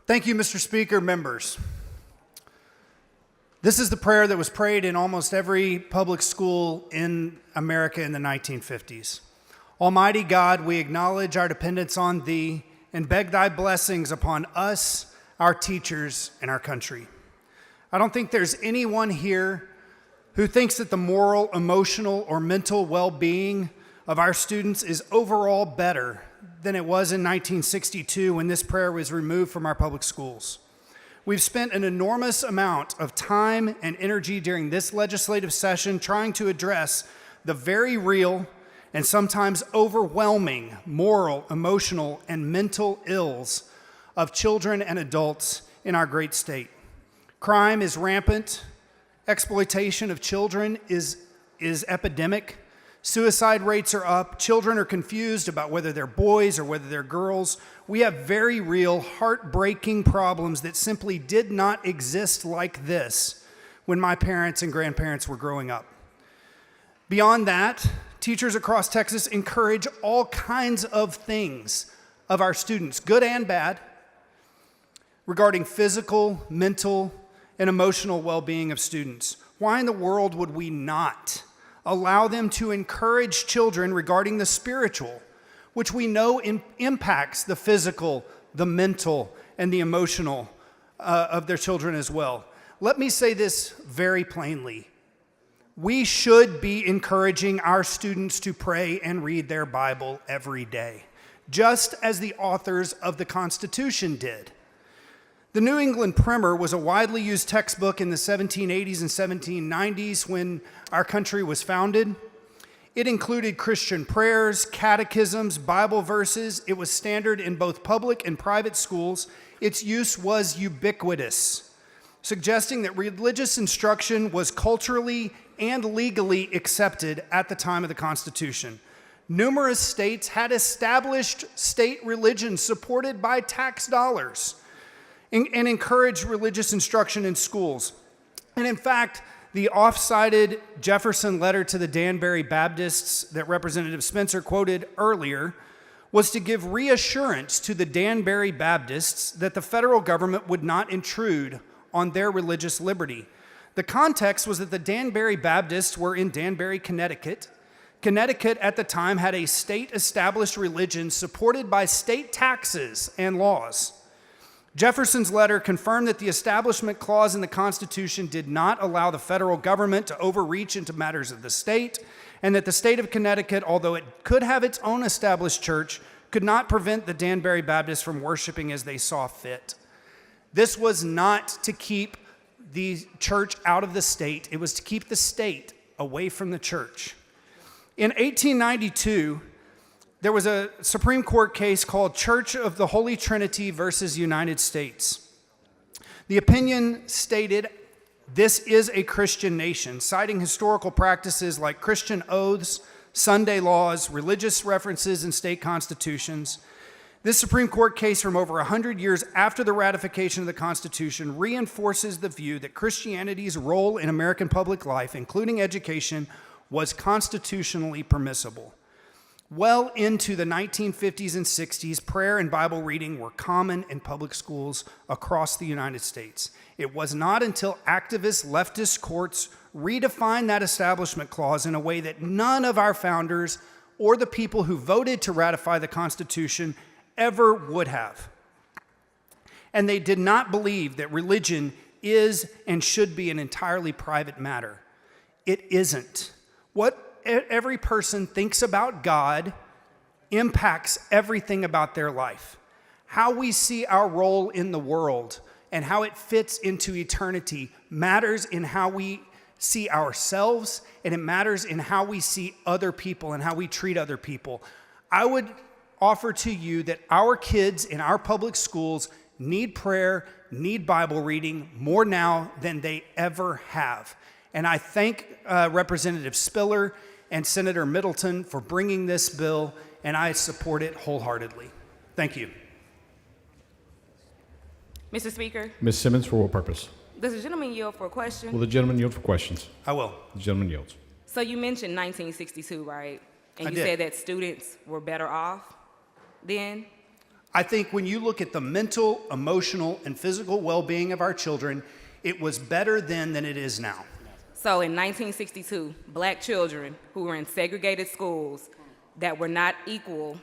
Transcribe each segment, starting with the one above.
Thank you, Mr. Speaker, members. This is the prayer that was prayed in almost every public school in America in the 1950s. Almighty God, we acknowledge our dependence on Thee and beg Thy blessings upon us, our teachers, and our country. I don't think there's anyone here who thinks that the moral, emotional, or mental well-being of our students is overall better than it was in 1962 when this prayer was removed from our public schools. We've spent an enormous amount of time and energy during this legislative session trying to address the very real and sometimes overwhelming moral, emotional, and mental ills of children and adults in our great state. Crime is rampant. Exploitation of children is epidemic. Suicide rates are up. Children are confused about whether they're boys or whether they're girls. We have very real, heartbreaking problems that simply did not exist like this when my parents and grandparents were growing up. Beyond that, teachers across Texas encourage all kinds of things of our students, good and bad, regarding physical, mental, and emotional well-being of students. Why in the world would we not allow them to encourage children regarding the spiritual, which we know impacts the physical, the mental, and the emotional of their children as well? Let me say this very plainly. We should be encouraging our students to pray and read their Bible every day, just as the authors of the Constitution did. The New England Primer was a widely used textbook in the 1780s and 1790s when our country was founded. It included Christian prayers, catechisms, Bible verses. It was standard in both public and private schools. Its use was ubiquitous, suggesting that religious instruction was culturally and legally accepted at the time of the Constitution. Numerous states had established state religions supported by tax dollars and encouraged religious instruction in schools. And in fact, the oft-cited Jefferson letter to the Danbury Baptists that Representative Spencer quoted earlier was to give reassurance to the Danbury Baptists that the federal government would not intrude on their religious liberty. The context was that the Danbury Baptists were in Danbury, Connecticut. Connecticut at the time had a state-established religion supported by state taxes and laws. Jefferson's letter confirmed that the Establishment Clause in the Constitution did not allow the federal government to overreach into matters of the state, and that the state of Connecticut, although it could have its own established church, could not prevent the Danbury Baptists from worshiping as they saw fit. This was not to keep the church out of the state. It was to keep the state away from the church. In 1892, there was a Supreme Court case called Church of the Holy Trinity versus United States. The opinion stated, "This is a Christian nation," citing historical practices like Christian oaths, Sunday laws, religious references in state constitutions. This Supreme Court case from over 100 years after the ratification of the Constitution reinforces the view that Christianity's role in American public life, including education, was constitutionally permissible. Well into the 1950s and 60s, prayer and Bible reading were common in public schools across the United States. It was not until activist leftist courts redefined that Establishment Clause in a way that none of our founders or the people who voted to ratify the Constitution ever would have. And they did not believe that religion is and should be an entirely private matter. It isn't. What every person thinks about God impacts everything about their life. How we see our role in the world and how it fits into eternity matters in how we see ourselves, and it matters in how we see other people and how we treat other people. I would offer to you that our kids in our public schools need prayer, need Bible reading more now than they ever have. And I thank Representative Spiller and Senator Middleton for bringing this bill, and I support it wholeheartedly. Thank you. Mr. Speaker, Ms. Simmons, for what purpose? does the gentleman yield for a question? Will the gentleman yield for questions? I will. The gentleman yields. So you mentioned 1962, right? And I you did. said that students were better off then? I think when you look at the mental, emotional, and physical well-being of our children, it was better then than it is now. So in 1962, black children who were in segregated schools that were not equal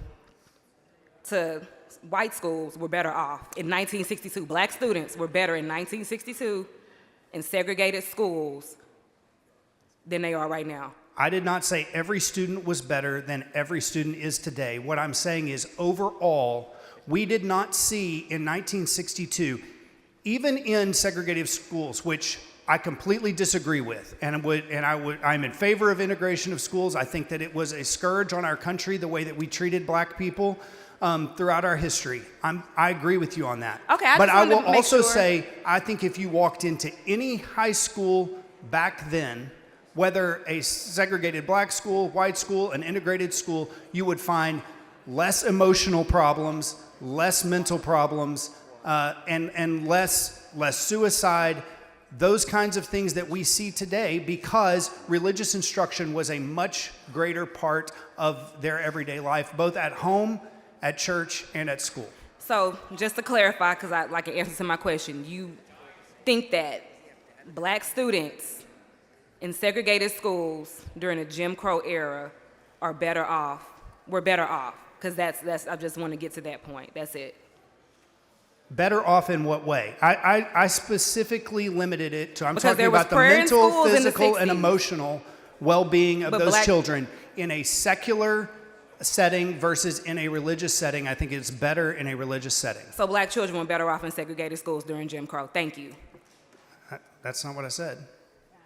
to white schools were better off. In 1962, black students were better in 1962 in segregated schools than they are right now. I did not say every student was better than every student is today. What I'm saying is overall, we did not see in 1962, even in segregated schools, which I completely disagree with, I'm in favor of integration of schools. I think that it was a scourge on our country, the way that we treated black people throughout our history. I agree with you on that. Okay, but I will also sure. say, I think if you walked into any high school back then, whether a segregated black school, white school, an integrated school, you would find less emotional problems, less mental problems, and less suicide, those kinds of things that we see today, because religious instruction was a much greater part of their everyday life, both at home, at church, and at school. So just to clarify, because I like an answer to my question, you think that black students in segregated schools during the Jim Crow era were better off, because that's I just want to get to that point. That's it. Better off in what way? I specifically limited it to, I'm Because talking there was about the prayer in mental, schools in the physical, and 60s. emotional well-being of But those black- children in a secular setting versus in a religious setting. I think it's better in a religious setting. So black children were better off in segregated schools during Jim Crow. Thank you. That's not what I said.